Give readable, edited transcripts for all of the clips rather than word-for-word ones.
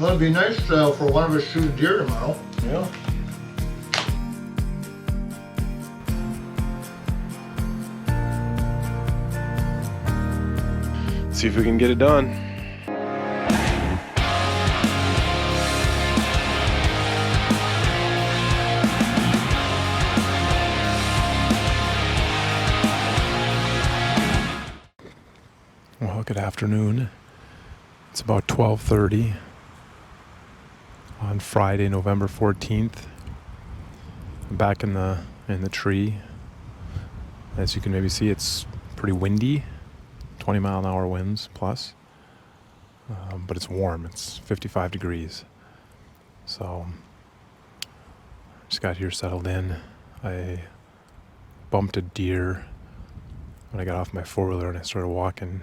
Well, it'd be nice for one of us to shoot a deer tomorrow. Yeah. See if we can get it done. Well, good afternoon. It's about 12:30 on Friday, November 14th. I'm back in the tree. As you can maybe see, it's pretty windy, 20-mile-an-hour winds plus, but it's warm. It's 55 degrees. So just got here settled in. I bumped a deer when I got off my four-wheeler and I started walking.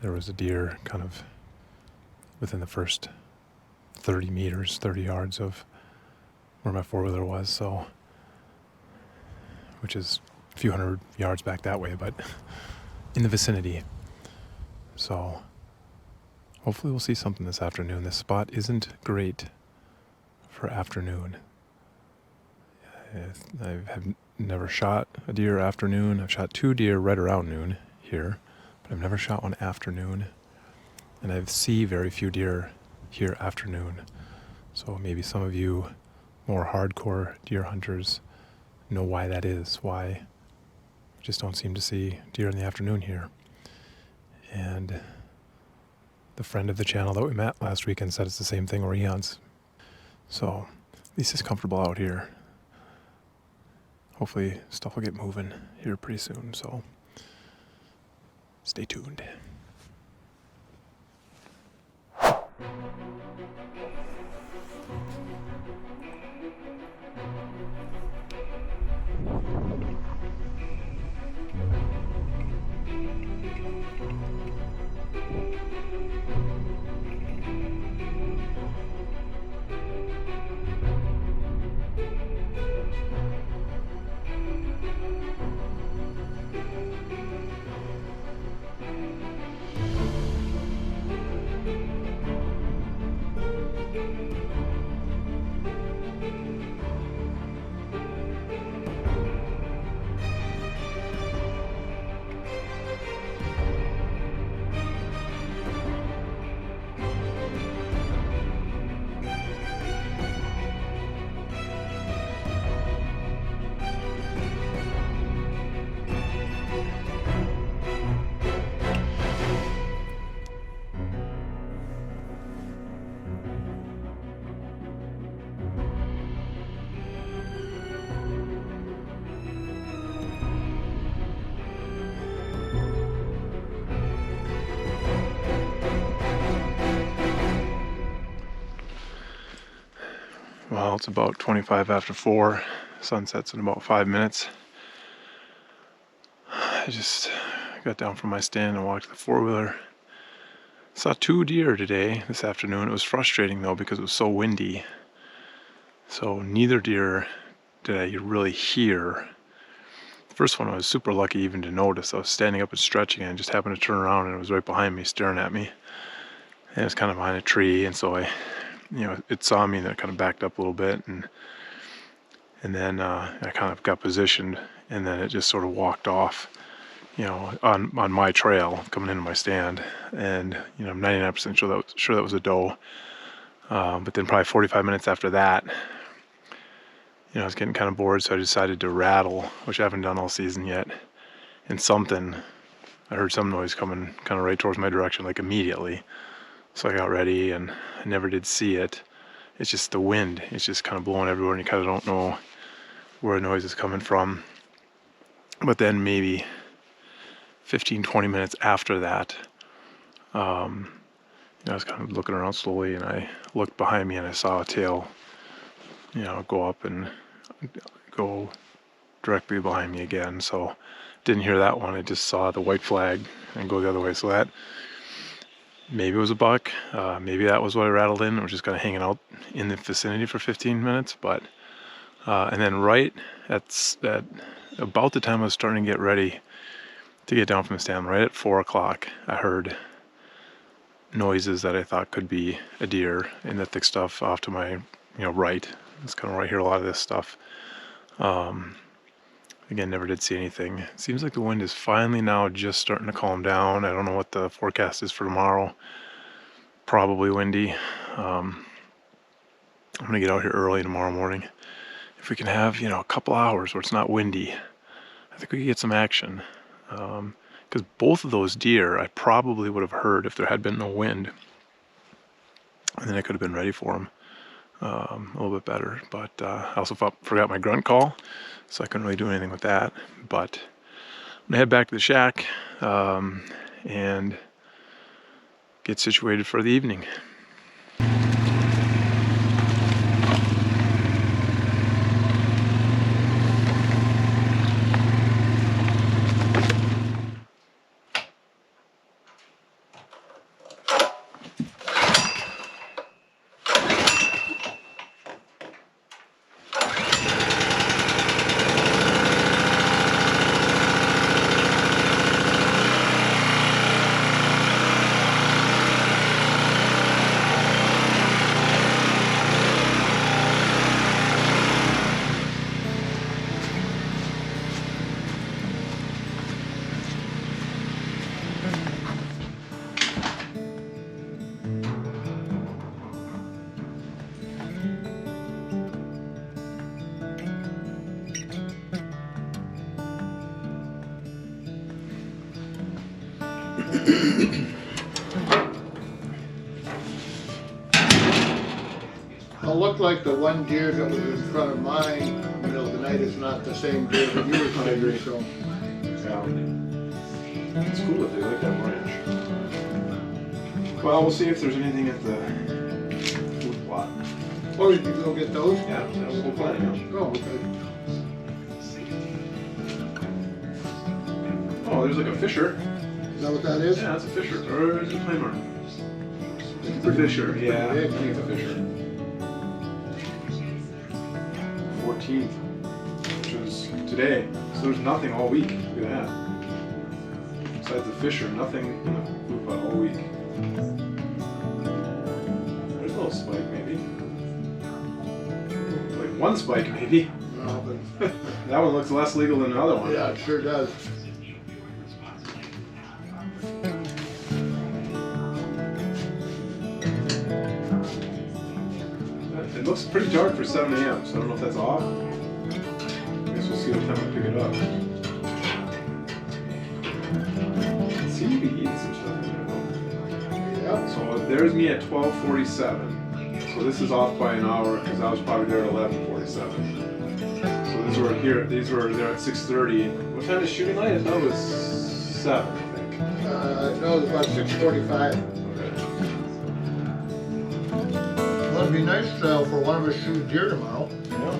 There was a deer kind of within the first 30 yards of where my four-wheeler was, so, which is a few hundred yards back that way, but in the vicinity. So hopefully we'll see something this afternoon. This spot isn't great for afternoon. I have never shot a deer afternoon. I've shot 2 deer right around noon here, but I've never shot one afternoon. And I see very few deer here afternoon. So maybe some of you more hardcore deer hunters know why that is, why we just don't seem to see deer in the afternoon here. And the friend of the channel that we met last weekend said it's the same thing where he hunts. So at least it's comfortable out here. Hopefully stuff will get moving here pretty soon, so stay tuned. Well, it's about 25 after 4. Sunset's in about 5 minutes. I just got down from my stand and walked to the four-wheeler. Saw 2 deer today, this afternoon. It was frustrating though because it was so windy. So neither deer did I really hear. The first one I was super lucky even to notice. I was standing up and stretching and just happened to turn around and it was right behind me staring at me. And it was kind of behind a tree, and so it saw me and then it kind of backed up a little bit, and then I kind of got positioned, and then it just sort of walked off, on my trail coming into my stand, and I'm 99% sure that was a doe. But then probably 45 minutes after that, I was getting kind of bored, so I decided to rattle, which I haven't done all season yet, and I heard some noise coming kind of right towards my direction, like immediately. So I got ready and I never did see it. It's just the wind. It's just kind of blowing everywhere and you kind of don't know where the noise is coming from. But then maybe 15-20 minutes after that, I was kind of looking around slowly and I looked behind me and I saw a tail, go up and go directly behind me again. So didn't hear that one. I just saw the white flag and go the other way. So that maybe it was a buck. Maybe that was what I rattled in. I was just kind of hanging out in the vicinity for 15 minutes. But and then right at about the time I was starting to get ready to get down from the stand, right at 4 o'clock, I heard noises that I thought could be a deer in the thick stuff off to my right. It's kind of right here, a lot of this stuff. Again, never did see anything. It seems like the wind is finally now just starting to calm down. I don't know what the forecast is for tomorrow. Probably windy. I'm gonna get out here early tomorrow morning. If we can have a couple hours where it's not windy, I think we could get some action. Because both of those deer I probably would have heard if there had been no wind, and then I could have been ready for them a little bit better. But I also forgot my grunt call, so I couldn't really do anything with that. But I'm gonna head back to the shack and get situated for the evening. It looked like the one deer that was in front of mine in the middle of the night is not the same deer that you were shooting, so. Yeah. It's cool if they like that branch. Well, we'll see if there's anything at the food plot. Oh, did you go get those? Yeah, that was the whole plan. Oh, okay. Oh, there's like a fisher. Is that what that is? Yeah, that's a fisher. Or is it a climber? It's a fisher, yeah. I think it's a fisher. 14th, which is today. So there's nothing all week. Look at that. Besides the fisher, nothing in the food plot all week. There's a little spike, maybe. Like one spike, maybe. No, but That one looks less legal than the other one. yeah, it sure does. It looks pretty dark for 7 a.m., so I don't know if that's off. I guess we'll see what time we pick it up. Let's see, you can eat some stuff in there. Yeah. So there's me at 12:47. So this is off by an hour because I was probably there at 11:47. So these were there at 6:30. What time is shooting light? I thought it was 7, I think. No, it's about 6:45. Okay. Well, it'd be nice for one of us to shoot deer tomorrow. Yeah.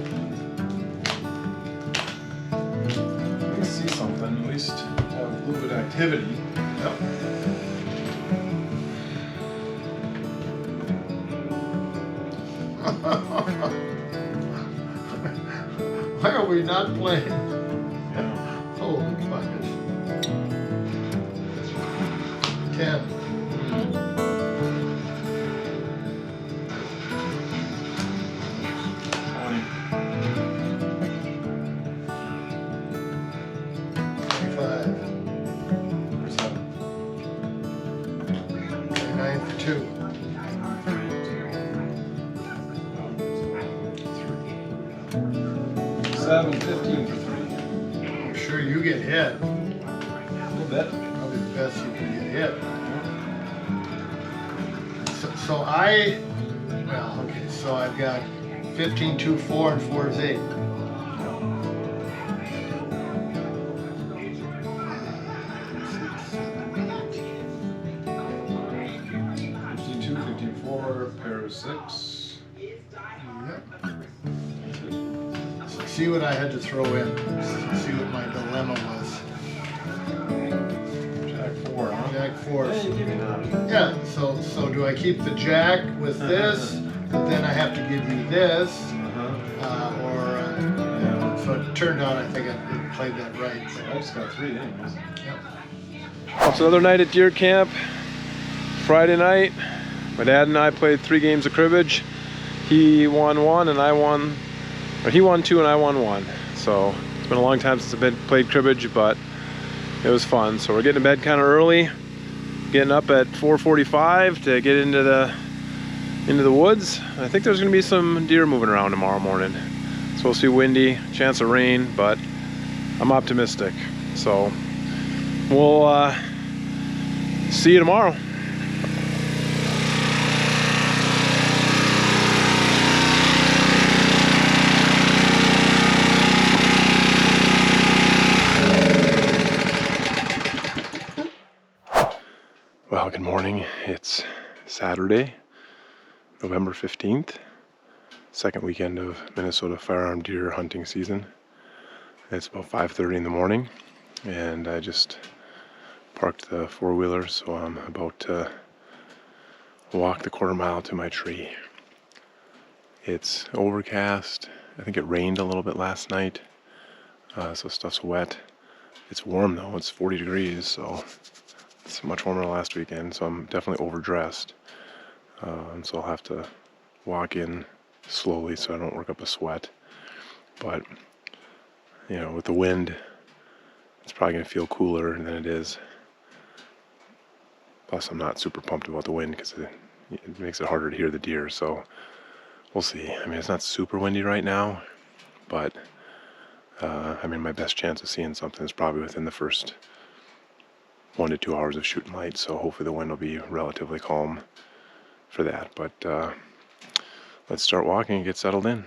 At least see something, at least have a little bit of activity. Yep. Why are we not playing? Yeah. Holy buckets. 10. I'm sure you get hit. A little bit. Probably the best you can get hit. So I've got 15, 2, 4, and 4 is 8. 52, 54, pair of 6. Yep. See what I had to throw in. See what my dilemma was. Jack 4, huh? Jack 4. Yeah, you give me that. Yeah, so do I keep the jack with this, but then I have to give you this, so it turned out I think I played that right. I just got 3 anyways. Yep. It's another night at deer camp. Friday night, my dad and I played 3 games of cribbage. He won 1 and I won, or he won 2 and I won 1. So it's been a long time since I've played cribbage, but it was fun. So we're getting to bed kind of early, getting up at 4:45 to get into the woods. I think there's gonna be some deer moving around tomorrow morning. It's supposed to be windy, chance of rain, but I'm optimistic. So we'll see you tomorrow. Well, good morning. It's Saturday, November 15th, second weekend of Minnesota firearm deer hunting season. It's about 5:30 in the morning, and I just parked the four-wheeler, so I'm about to walk the quarter mile to my tree. It's overcast. I think it rained a little bit last night, so stuff's wet. It's warm though, it's 40 degrees, so it's much warmer than last weekend, so I'm definitely overdressed. So I'll have to walk in slowly so I don't work up a sweat. But, you know, with the wind, it's probably going to feel cooler than it is. Plus, I'm not super pumped about the wind because it makes it harder to hear the deer, so we'll see. I mean, it's not super windy right now, but I mean, my best chance of seeing something is probably within the first 1 to 2 hours of shooting light, so hopefully the wind will be relatively calm for that. But let's start walking and get settled in.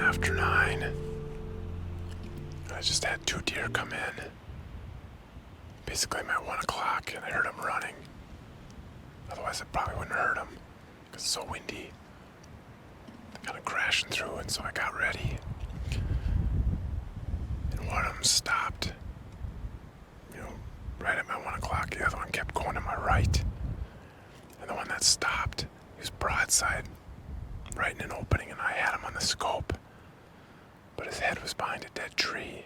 after 9. I just had 2 deer come in. Basically at 1 o'clock, and I heard them running. Otherwise I probably wouldn't have heard them, because it's so windy. They're kind of crashing through, and so I got ready. And one of them stopped, right at 1 o'clock. The other one kept going to my right. And the one that stopped, he was broadside, right in an opening, and I had him on the scope. But his head was behind a dead tree.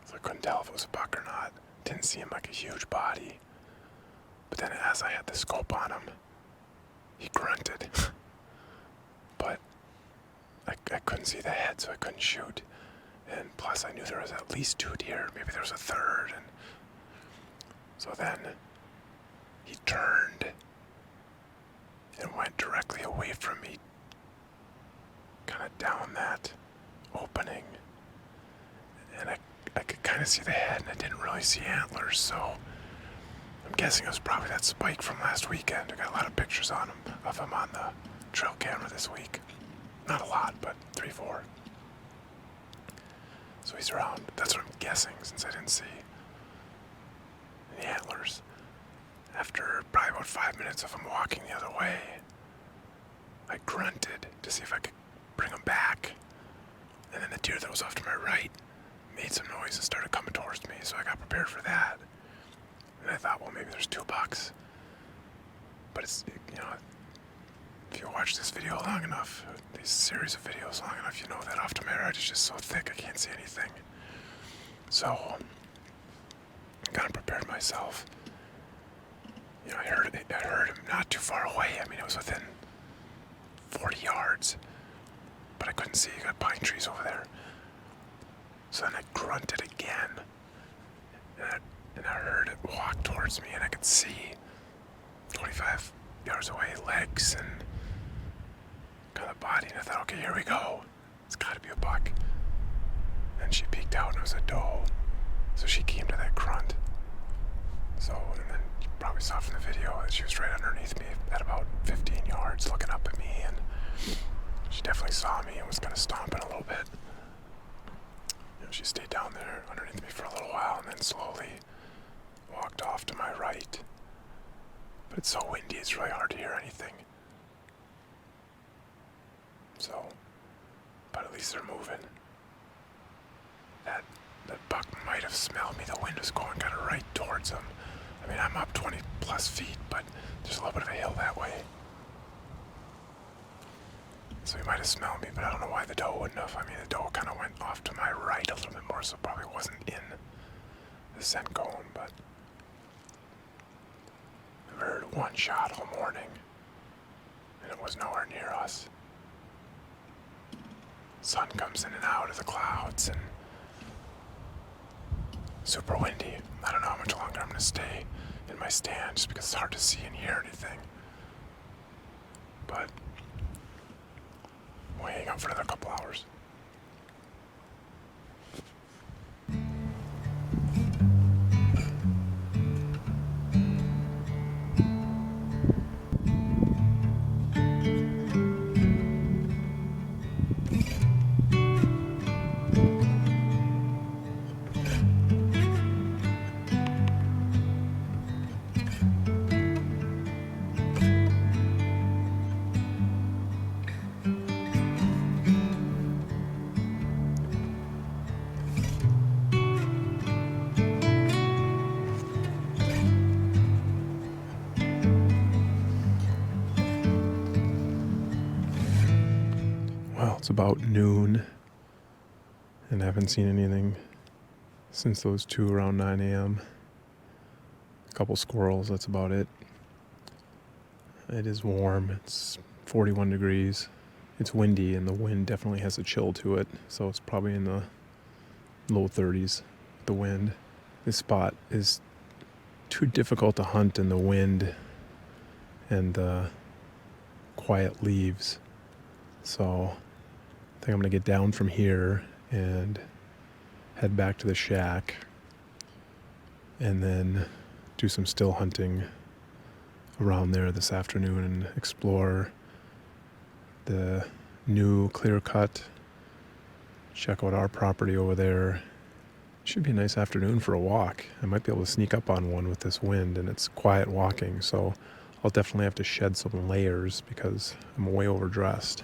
So I couldn't tell if it was a buck or not. Didn't see him like a huge body. But then as I had the scope on him, he grunted. But I couldn't see the head, so I couldn't shoot. And plus I knew there was at least 2 deer. Maybe there was a third. And so then he turned and went directly away from me, kind of down that opening. And I could kind of see the head, and I didn't really see antlers, so I'm guessing it was probably that spike from last weekend. I got a lot of pictures of him on the trail camera this week. Not a lot, but 3, 4. So he's around. That's what I'm guessing, since I didn't see any antlers. After probably about 5 minutes of him walking the other way, I grunted to see if I could bring him back. And then the deer that was off to my right made some noise and started coming towards me, so I got prepared for that. And I thought, well, maybe there's 2 bucks. But it's, if you watch this video long enough, these series of videos long enough, you know that off to my right is just so thick I can't see anything. So I kind of prepared myself. I heard him not too far away. I mean, it was within 40 yards, but I couldn't see. You got pine trees over there. So then I grunted again, and I heard it walk towards me, and I could see 25 yards away legs and kind of body, and I thought, okay, here we go. It's got to be a buck. And she peeked out, and it was a doe. So she came to that grunt. So, and then you probably saw from the video that she was right underneath me at about 15 yards looking up at me, and she definitely saw me and was kind of stomping a little bit. She stayed down there underneath me for a little while and then slowly walked off to my right. But it's so windy, it's really hard to hear anything. So, but at least they're moving. That buck might have smelled me. The wind was going kind of right towards him. I mean, I'm up 20 plus feet, but there's a little bit of a hill that way. So he might have smelled me, but I don't know why the doe wouldn't have. I mean, the doe kind of went off to my right a little bit more, so probably wasn't in the scent cone, but I've heard 1 shot all morning, and it was nowhere near us. Sun comes in and out of the clouds, and super windy. I don't know how much longer I'm going to stay in my stand, just because it's hard to see and hear anything. But we'll hang out for another couple hours. It's about noon, and I haven't seen anything since those 2 around 9 a.m. A couple squirrels, that's about it. It is warm, it's 41 degrees. It's windy, and the wind definitely has a chill to it, so it's probably in the low 30s, the wind. This spot is too difficult to hunt in the wind and the quiet leaves, so I think I'm going to get down from here and head back to the shack and then do some still hunting around there this afternoon and explore the new clear cut check out our property over there. Should be a nice afternoon for a walk. I might be able to sneak up on one with this wind, and it's quiet walking, so I'll definitely have to shed some layers because I'm way overdressed.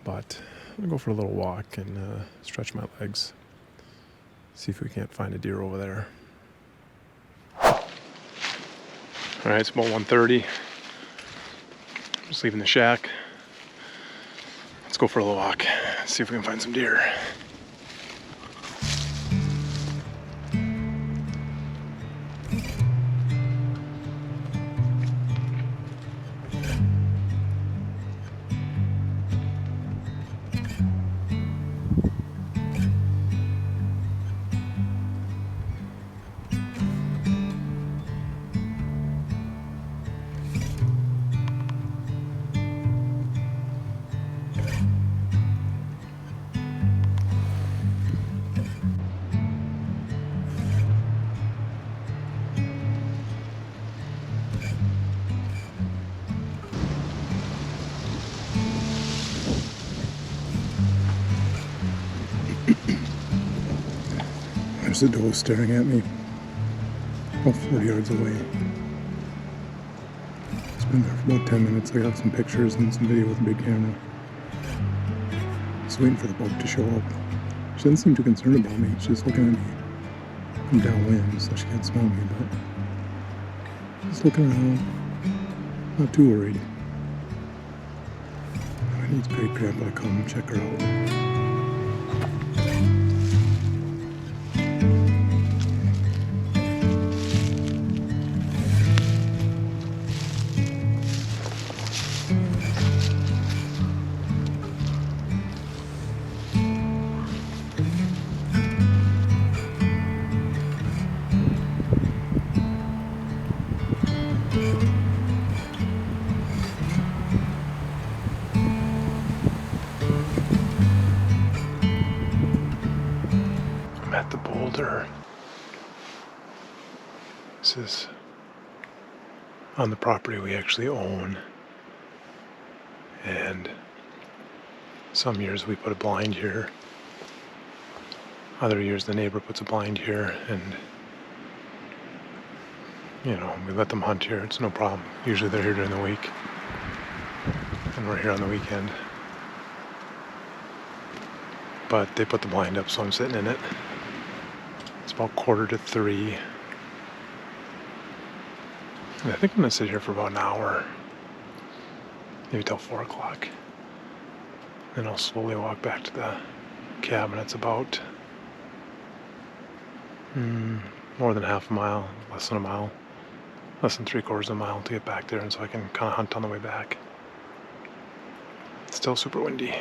But I'm gonna go for a little walk and stretch my legs. See if we can't find a deer over there. All right, it's about 1:30. Just leaving the shack. Let's go for a little walk. See if we can find some deer. There's a doe staring at me about 40 yards away. It's been there for about 10 minutes. I got some pictures and some video with a big camera. Just waiting for the boat to show up. She doesn't seem too concerned about me. She's just looking at me. I'm downwind, so she can't smell me, but just looking around. Not too worried. I need great grandpa to come check her out. I'm at the boulder. This is on the property we actually own. And some years we put a blind here. Other years the neighbor puts a blind here, and you know, we let them hunt here. It's no problem. Usually they're here during the week, and we're here on the weekend. But they put the blind up, so I'm sitting in it. It's about 2:45. And I think I'm gonna sit here for about an hour, maybe till 4 o'clock. Then I'll slowly walk back to the cabin. It's about more than half a mile, less than a mile, less than 3/4 of a mile to get back there, and so I can kind of hunt on the way back. It's still super windy.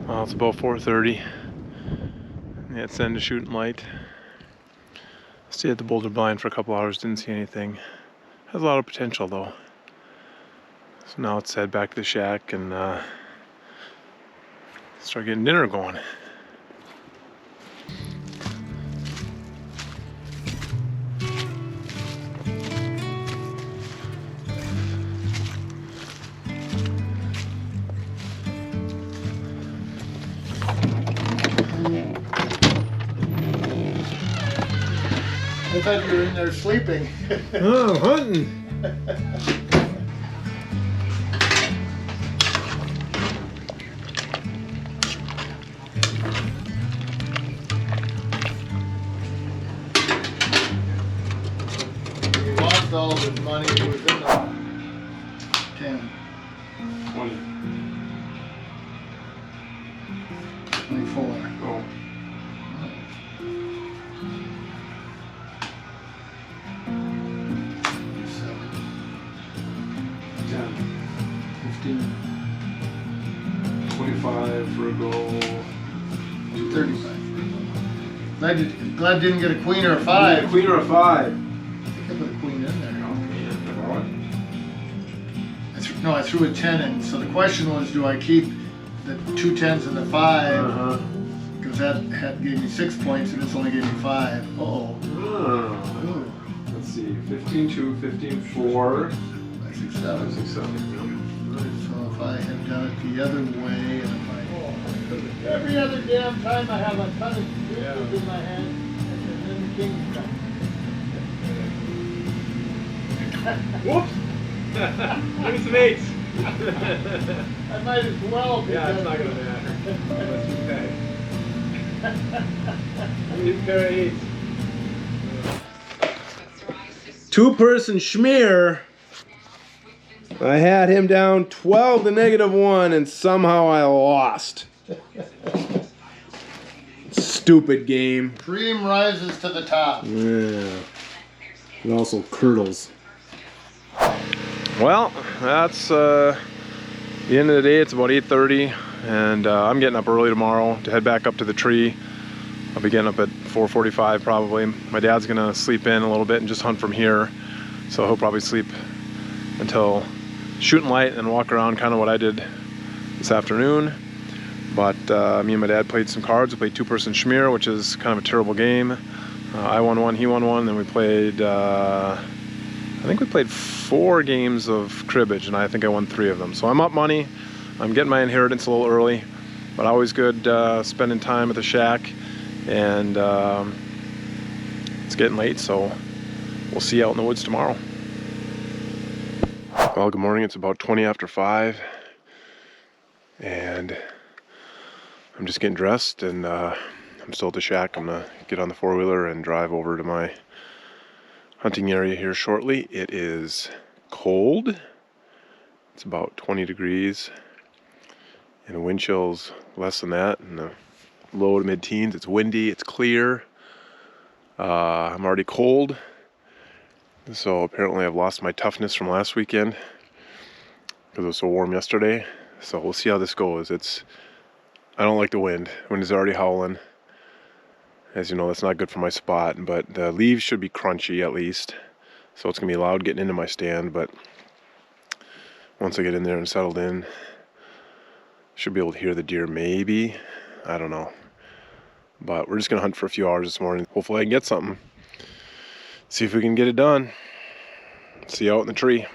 Well, it's about 4:30. Yeah, it's end of shooting light. Stayed at the boulder blind for a couple hours, didn't see anything. Has a lot of potential though. So now let's head back to the shack and start getting dinner going. I thought you were in there sleeping. Oh, hunting. lost all of his money. It was in the 10, 20. 24. Oh. Seven, 10. 15, 25 for a goal. 35. Glad didn't get a queen or a 5. Queen or a 5? I think I put a queen in there. No, I threw a 10 in. So the question was, do I keep the 2 10s and the 5? Because that gave me 6 points and this only gave me 5. Uh-oh. Oh. Let's see. 15 2, 15 4. 5, 6, 7. 6 7. So if I had done it the other way, and if every other damn time I have a ton of deuces in my hand, and then the king's come. Whoops! Give me some 8s. I might as well. Yeah, it's not gonna matter. Unless you pay. I need a pair of 8s. Two-person schmear. I had him down 12 to -1, and somehow I lost. Stupid game. Cream rises to the top. Yeah. It also curdles. Well, that's the end of the day. It's about 8:30, and I'm getting up early tomorrow to head back up to the tree. I'll be getting up at 4:45 probably. My dad's gonna sleep in a little bit and just hunt from here, so he'll probably sleep until shooting light and walk around, kind of what I did this afternoon. But me and my dad played some cards. We played two-person schmear, which is kind of a terrible game. I won one, he won one, then we played I think we played 4 games of cribbage, and I think I won 3 of them. So I'm up money. I'm getting my inheritance a little early, but always good spending time at the shack. And it's getting late, so we'll see you out in the woods tomorrow. Well, good morning. It's about 20 after 5, and I'm just getting dressed, and I'm still at the shack. I'm gonna get on the 4-wheeler and drive over to my hunting area here shortly. It is cold. It's about 20 degrees, and the wind chill's less than that, and the low to mid-teens. It's windy, it's clear. I'm already cold, so apparently I've lost my toughness from last weekend because it was so warm yesterday. So we'll see how this goes. I don't like the wind. Wind is already howling. As you know, that's not good for my spot, but the leaves should be crunchy at least. So it's gonna be loud getting into my stand, but once I get in there and settled in, should be able to hear the deer maybe. I don't know. But we're just gonna hunt for a few hours this morning. Hopefully I can get something. See if we can get it done. See you out in the tree.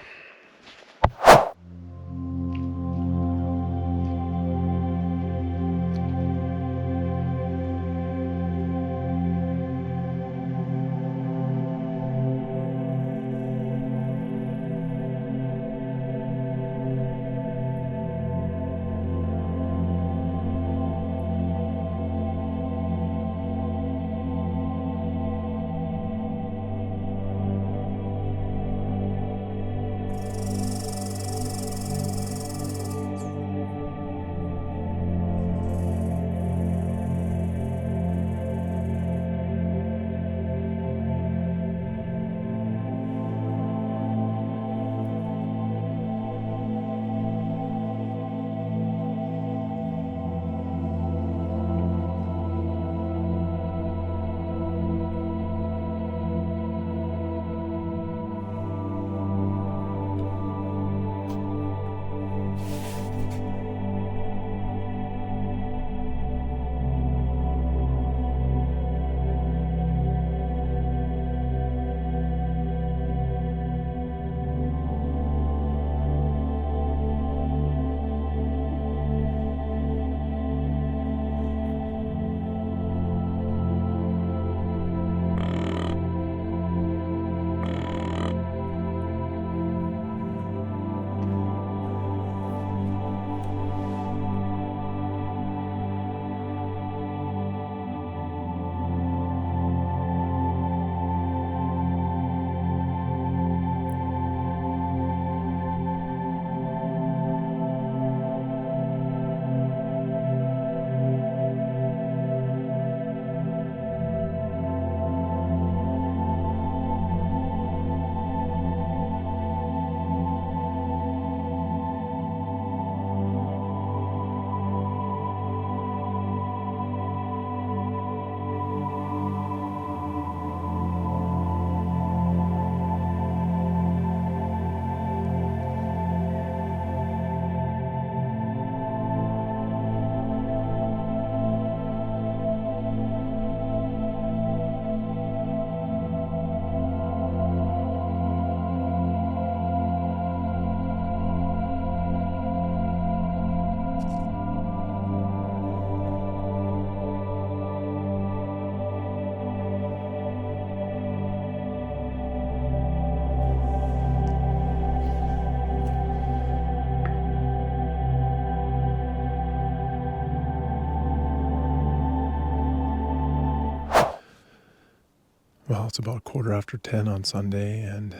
Well, it's about 10:15 on Sunday, and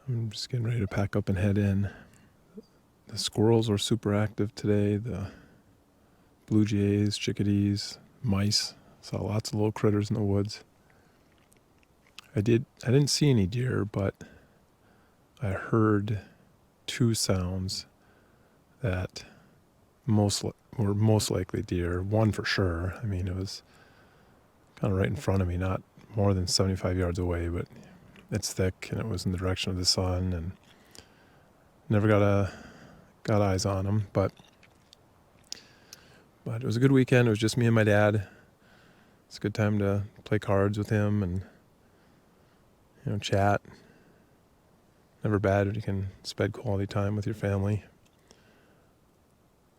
I'm just getting ready to pack up and head in. The squirrels were super active today. The blue jays, chickadees, mice. Saw lots of little critters in the woods. I didn't see any deer, but I heard two sounds that were most likely deer. One for sure. I mean, it was kind of right in front of me, not more than 75 yards away, but it's thick and it was in the direction of the sun, and never got eyes on them. But it was a good weekend. It was just me and my dad. It's a good time to play cards with him and chat. Never bad when you can spend quality time with your family.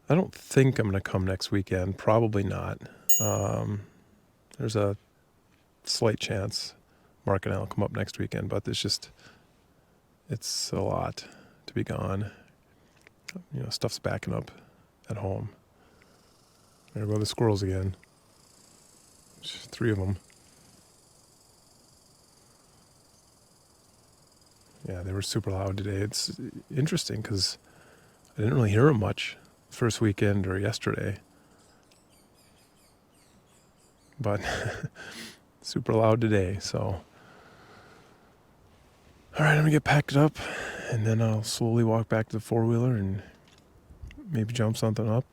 I don't think I'm going to come next weekend. Probably not. There's a slight chance Mark and I will come up next weekend, but it's a lot to be gone. Stuff's backing up at home. There go the squirrels again. There's 3 of them. Yeah, they were super loud today. It's interesting because I didn't really hear them much first weekend or yesterday. But super loud today, so. All right, I'm gonna get packed up, and then I'll slowly walk back to the 4-wheeler and maybe jump something up